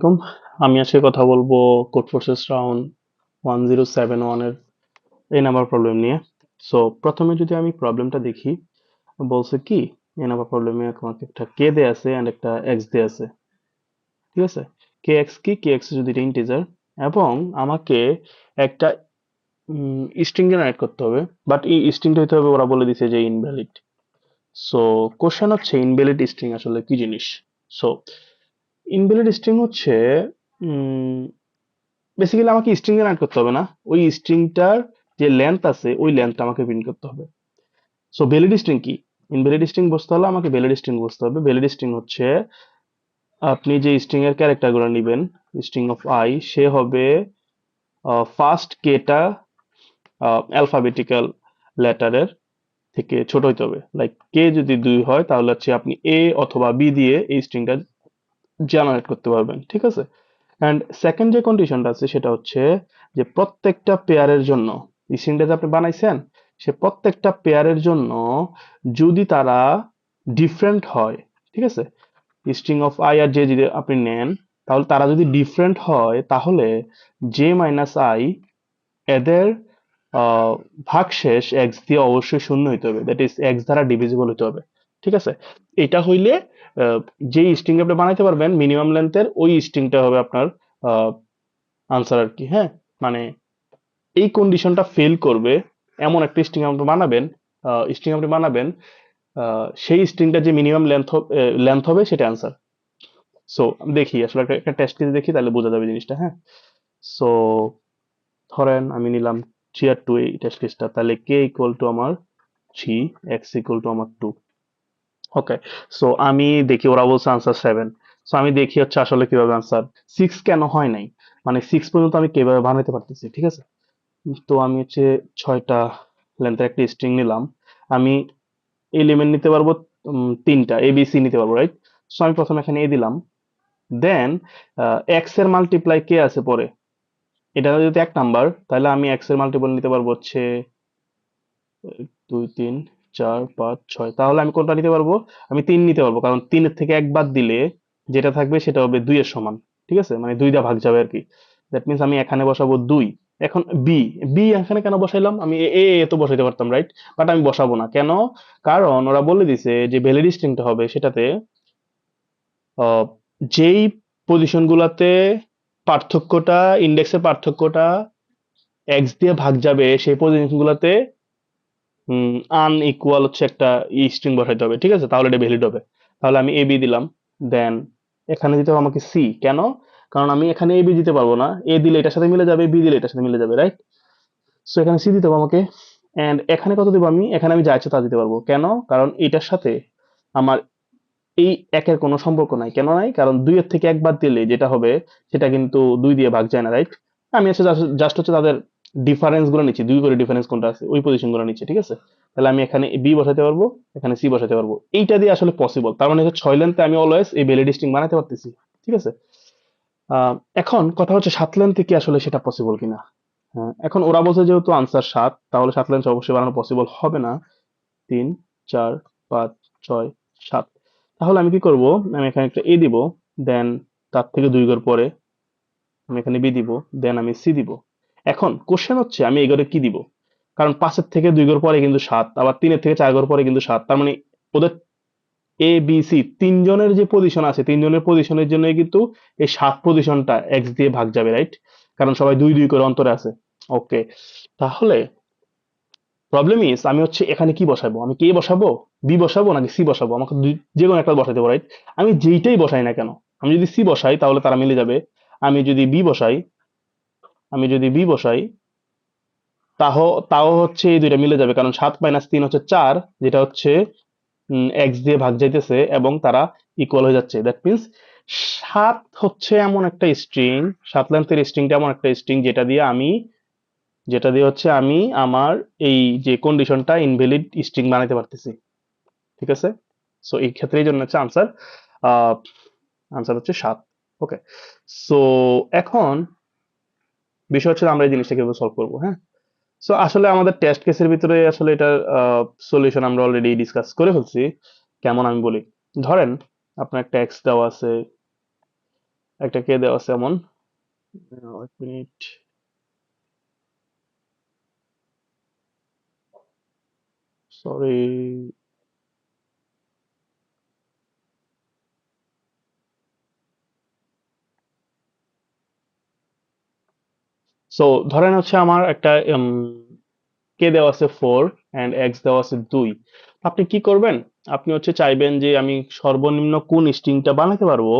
কম আমি আজকে কথা বলবো কোড ফোর্সেস রাউন্ড 1071 এর এই নাম্বার প্রবলেম নিয়ে। সো প্রথমে যদি আমি প্রবলেমটা দেখি, বলছে কি এই নাম্বার প্রবলেমে আমাকে একটা কে দেয়া আছে এন্ড একটা এক্স দেয়া আছে। ঠিক আছে, কে এক্স কি, কে এক্স যদি ইন্টিজার এবং আমাকে একটা স্ট্রিং জেনারেট করতে হবে, বাট এই স্ট্রিংটা হইতে হবে, ওরা বলে দিছে যে ইনভ্যালিড। সো কোশ্চেন হচ্ছে ইনভ্যালিড স্ট্রিং আসলে কি জিনিস। সো ইনভ্যালিড স্ট্রিং হচ্ছে বেসিক্যালি আমাকে স্ট্রিং জেনারেট করতে হবে না, ওই স্ট্রিংটার যে লেন্থ আছে ওই লেন্থটা আমাকে প্রিন্ট করতে হবে। সো ভ্যালিড স্ট্রিং কি? ইনভ্যালিড স্ট্রিং বুঝতে হলে আমাকে ভ্যালিড স্ট্রিং বুঝতে হবে। ভ্যালিড স্ট্রিং হচ্ছে আপনি যে স্ট্রিং এর ক্যারেক্টার গুলো নিবেন, স্ট্রিং অফ আই, সে হবে ফার্স্ট কেটা অ্যালফাবেটিক্যাল লেটারের থেকে ছোট হইতে হবে। লাইক কে যদি 2 হয় তাহলে হচ্ছে আপনি এ অথবা বি দিয়ে এই স্ট্রিংটা জেনারেট করতে পারবেন। ঠিক আছে, অ্যান্ড সেকেন্ড যে কন্ডিশনটা আছে সেটা হচ্ছে যে প্রত্যেকটা পেয়ারের জন্য স্ট্রিংটা যে আপনি বানাইছেন, সে প্রত্যেকটা পেয়ারের জন্য যদি তারা ডিফারেন্ট হয়, ঠিক আছে, string of I R J যদি আপনি নেন, তাহলে তারা যদি ডিফারেন্ট হয় তাহলে জে মাইনাস আই এদের আহ, ভাগশেষ এক্স দিয়ে অবশ্যই শূন্য হইতে হবে, দ্যাট ইজ এক্স দ্বারা ডিভিজিবল হইতে হবে। ঠিক আছে, এটা হইলে আহ, যে স্ট্রিং আপনি বানাইতে পারবেন মিনিমাম লেন্থের, ওই স্ট্রিংটা হবে আপনার আনসার আর কি। হ্যাঁ, মানে এই কন্ডিশনটা ফেল করবে এমন একটা স্ট্রিং আপনি বানাবেন, সেই স্ট্রিংটা যে মিনিমাম লেন্থ হবে সেটা আনসার। সো দেখি আসলে একটা টেস্ট কেস দেখি, তাহলে বোঝা যাবে জিনিসটা। হ্যাঁ, সো ধরেন আমি নিলাম 3 আর 2 এই টেস্ট কেসটা, তাহলে কে ইকুয়াল টু আমার 3, এক্স ইকুয়াল টু আমার 2। ওকে, সো আমি দেখি ওরা বলছে আনসার 7। সো আমি দেখি হচ্ছে আসলে কিভাবে আনসার 6 কেন হয় নাই, মানে 6 পর্যন্ত আমি কিভাবে বানাতে পারতেছি। ঠিক আছে, তো আমি হচ্ছে 6টা লেন্থের একটা স্ট্রিং নিলাম। আমি এলিমেন্ট নিতে পারবো 3টা, এ বি সি নিতে পারবো, রাইট? সো আমি প্রথমে এখানে এ দিলাম, দেন এক্স এর মাল্টিপ্লাই কে আছে পরে, এটা যদি 1 নাম্বার, তাহলে আমি এক্স এর মাল্টিপল নিতে পারবো হচ্ছে 2 3 4 5 6, তাহলে আমি কোনটা নিতে পারবো? আমি 3 নিতে পারবো, কারণ 3-এর থেকে 1 বাদ দিলে যেটা থাকবে সেটা হবে 2 এর সমান। ঠিক আছে, মানে 2 দা ভাগ যাবে আর কি। দ্যাট মিন্স আমি এখানে বসাবো 2। এখন বি, বি এখানে কেন বসাইলাম? আমি এ এ এ তো বসাইতে পারতাম, রাইট? বাট আমি বসাবো না কেন? কারণ ওরা বলে দিছে যে ভ্যালিড স্ট্রিংটা হবে সেটাতে আহ, যেই পজিশন গুলাতে পার্থক্যটা, ইন্ডেক্সের পার্থক্যটা এক্স দিয়ে ভাগ যাবে, সেই পজিশন গুলাতে আনইকুয়াল হচ্ছে একটা স্ট্রিং বসাইতে হবে। ঠিক আছে, তাহলে এটা ভ্যালিড হবে। তাহলে আমি এ বি দিলাম, দেন এখানে দিতে হবে আমাকে সি। কেন? কারণ আমি এখানে এ বি দিতে পারবো না, এ দিলে এটার সাথে মিলে যাবে, বি দিলে এটার সাথে মিলে যাবে, রাইট? সো এখানে সি দিতে হবে আমাকে। এন্ড এখানে কত দেবো? আমি এখানে আমি যা ইচ্ছা তা দিতে পারবো। কেন? কারণ এটার সাথে আমার এই একের কোনো সম্পর্ক নাই। কেন নাই? কারণ 2-এর থেকে 1 বাদ দিলে যেটা হবে সেটা কিন্তু 2 দিয়ে ভাগ যায় না, রাইট? আমি হচ্ছে জাস্ট হচ্ছে তাদের ডিফারেন্স গুলো নিচ্ছি, 2 করে ডিফারেন্স কোনটা আছে ওই পজিশন গুলো নিচ্ছি। ঠিক আছে, তাহলে আমি এখানে বি বসাতে পারবো, এখানে সি বসাতে পারবো। এইটা দিয়ে আসলে পসিবল, তার মানে হচ্ছে 6 লেন্থে আমি অলওয়েজ এই ভ্যালিড স্ট্রিং বানাতে পারতেছি। ঠিক আছে, এখন কথা হচ্ছে 7 লেন্থে কি আসলে সেটা পসিবল কিনা। হ্যাঁ, এখন ওরা বলছে যেহেতু আনসার 7, তাহলে 7 লেন্থ অবশ্যই বানানো পসিবল হবে না। 3 4 5 6 7, তাহলে আমি কি করব? আমি এখানে একটা এ দিব, দেন তার থেকে 2 ঘর পরে আমি এখানে বি দিব, দেন আমি সি দিব। এখন কোশ্চেন হচ্ছে আমি এই ঘরে কি দিব? কারণ 5-এর থেকে 2 ঘর পরে কিন্তু 7, আবার 3-এর থেকে 4 ঘর পরে কিন্তু 7, তার মানে ওদের এ বি সি তিনজনের যে পজিশন আছে, তিনজনের পজিশনের জন্য কিন্তু এই 7 পজিশনটা এক্স দিয়ে ভাগ যাবে, রাইট? কারণ সবাই 2 2 করে অন্তরে আছে। ওকে, তাহলে প্রবলেম ইজ আমি হচ্ছে এখানে কি বসাবো? আমি কে বসাবো, বি বসাবো নাকি সি বসাবো? আমাকে যে কোনো একটা বসাতে পারো, রাইট? আমি যেইটাই বসাই না কেন, আমি যদি সি বসাই তাহলে তারা মিলে যাবে। আমি যদি বি বসাই, আমি যদি বি বসাই তাও তাও হচ্ছে এই দুইটা মিলে যাবে, কারণ 7 - 3 হচ্ছে 4, যেটা হচ্ছে এক্স দিয়ে ভাগ যাইতেছে এবং তারা ইকুয়াল হয়ে যাচ্ছে। দ্যাট মিনস 7 হচ্ছে এমন একটা স্ট্রিং, 7 লেন্থের স্ট্রিংটা এমন একটা স্ট্রিং যেটা দিয়ে হচ্ছে আমি আমার এই যে কন্ডিশনটা ইনভ্যালিড স্ট্রিং বানাইতে পারতেছি। ঠিক আছে, সো এই ক্ষেত্রে এই জন্য হচ্ছে আনসার, আনসার হচ্ছে 7। ওকে, সো এখন বিষয় হচ্ছে আমরা এই জিনিসটা কিভাবে সলভ করবো। হ্যাঁ, সো আসলে আমাদের টেস্ট কেসের ভিতরে আসলে এটার সলিউশন আমরা অলরেডি ডিসকাস করে ফেলছি। কেমন আমি বলি, ধরেন আপনার একটা এক্স দেওয়া আছে, একটা কে দেওয়া আছে এমন, এক মিনিট, সরি। সো ধরেন হচ্ছে আমার একটা কে দেওয়া আছে 4 এন্ড এক্স দেওয়া আছে 2। আপনি কি করবেন? আপনি হচ্ছে চাইবেন যে আমি সর্বনিম্ন কোন স্ট্রিংটা বানাতে পারবো,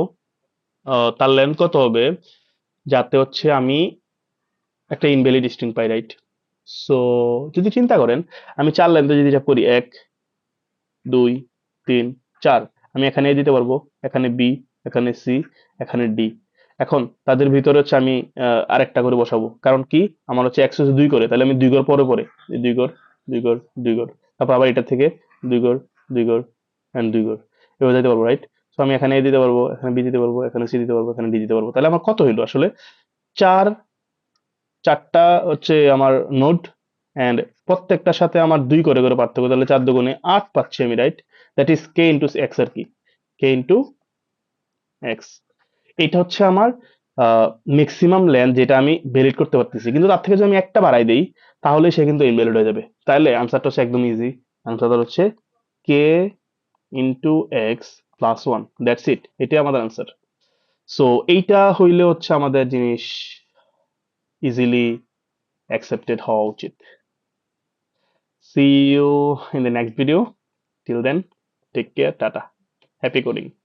তার লেন্থ কত হবে, যাতে হচ্ছে আমি একটা ইনভ্যালিড স্ট্রিং পাই, রাইট? সো যদি চিন্তা করেন, আমি 4 লেন্থে যদি এটা করি, 1, 2, 3, 4, আমি এখানে এ দিতে পারবো, এখানে বি, এখানে সি, এখানে ডি। এখন তাদের ভিতরে হচ্ছে আমি আরেকটা করে বসাবো, কারণ কি, আমার হচ্ছে এক্স হচ্ছে 2 করে, তাহলে আমি 2 ঘর পরে পরে এই 2 ঘর, 2 ঘর, 2 ঘর, তারপর আবার এটা থেকে 2 ঘর, 2 ঘর এন্ড 2 ঘর, এভাবে দিতে পারবো, রাইট? সো আমি এখানে এ দিতে পারবো, এখানে বি দিতে পারবো, এখানে সি দিতে পারবো, এখানে ডি দিতে পারবো। তাহলে আমার কত হইলো আসলে? 4, 4টা হচ্ছে আমার নোড, এন্ড প্রত্যেকটার সাথে আমার 2 করে করে পার্থক্য, তাহলে 4 দুগুণে 8 পাচ্ছি আমি, right? That is k into x আর কি, কে ইন্টু এক্স। এটা হচ্ছে আমার ম্যাক্সিমাম লেন্থ যেটা আমি ভ্যালিড করতে পারতেছি, কিন্তু তার থেকে যদি আমি একটা বাড়াই দেই, তাহলে সে কিন্তু ইনভ্যালিড হয়ে যাবে। তাহলে আনসারটা হচ্ছে একদম ইজি। আনসারটা হচ্ছে k into x plus one, that's it, এটাই আমাদের আনসার। সো এইটা হইলে হচ্ছে আমাদের জিনিস ইজিলি অ্যাকসেপ্টেড হওয়া উচিত। See you in the next video. Till then, take care. Tata. Happy coding.